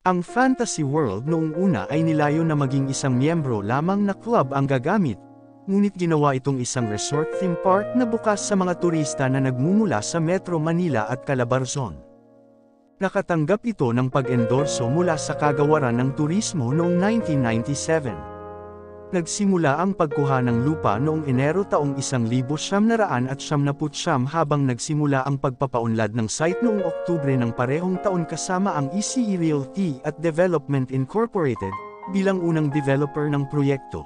Ang Fantasy World noong una ay nilayo na maging isang miyembro lamang na club ang gagamit, ngunit ginawa itong isang resort theme park na bukas sa mga turista na nagmumula sa Metro Manila at Calabarzon. Nakatanggap ito ng pag-endorso mula sa Kagawaran ng Turismo noong 1997. Nagsimula ang pagkuha ng lupa noong Enero taong 1999 habang nagsimula ang pagpapaunlad ng site noong Oktubre ng parehong taon kasama ang ECE Realty at Development Incorporated, bilang unang developer ng proyekto.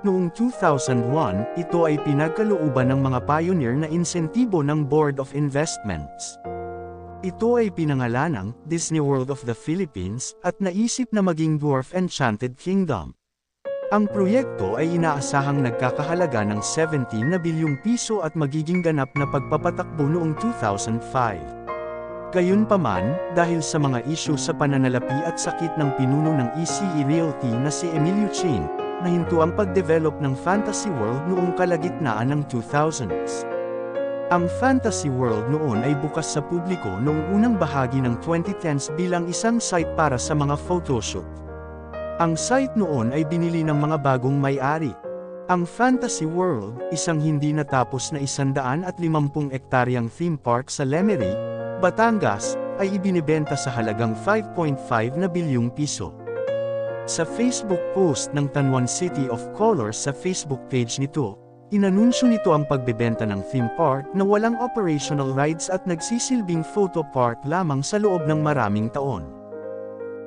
Noong 2001, ito ay pinagkalooban ng mga pioneer na insentibo ng Board of Investments. Ito ay pinangalanang Disney World of the Philippines at naisip na maging Dwarf Enchanted Kingdom. Ang proyekto ay inaasahang nagkakahalaga ng 17 na bilyong piso at magiging ganap na pagpapatakbo noong 2005. Gayunpaman, dahil sa mga isyu sa pananalapi at sakit ng pinuno ng ECE Realty na si Emilio Chin, nahinto ang pag-develop ng Fantasy World noong kalagitnaan ng 2000s. Ang Fantasy World noon ay bukas sa publiko noong unang bahagi ng 2010s bilang isang site para sa mga photoshoot. Ang site noon ay binili ng mga bagong may-ari. Ang Fantasy World, isang hindi natapos na 150 ektaryang theme park sa Lemery, Batangas, ay ibinibenta sa halagang 5.5 na bilyong piso. Sa Facebook post ng Tanwan City of Colors sa Facebook page nito, inanunsyo nito ang pagbebenta ng theme park na walang operational rides at nagsisilbing photo park lamang sa loob ng maraming taon.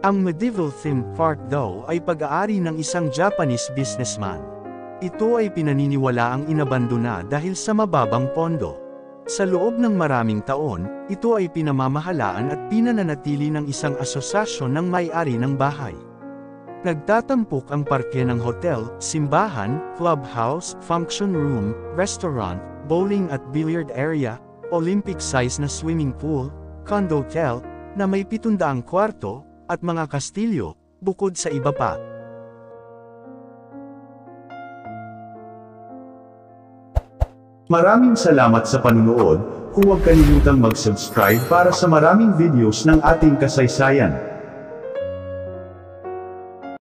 Ang medieval theme park daw ay pag-aari ng isang Japanese businessman. Ito ay pinaniniwalaang inabandona dahil sa mababang pondo. Sa loob ng maraming taon, ito ay pinamamahalaan at pinananatili ng isang asosasyon ng may-ari ng bahay. Nagtatampok ang parke ng hotel, simbahan, clubhouse, function room, restaurant, bowling at billiard area, Olympic-size na swimming pool, condotel, na may 700 kwarto, at mga kastilyo, bukod sa iba pa. Maraming salamat sa panunood. Huwag kalimutang mag-subscribe para sa maraming videos ng ating kasaysayan.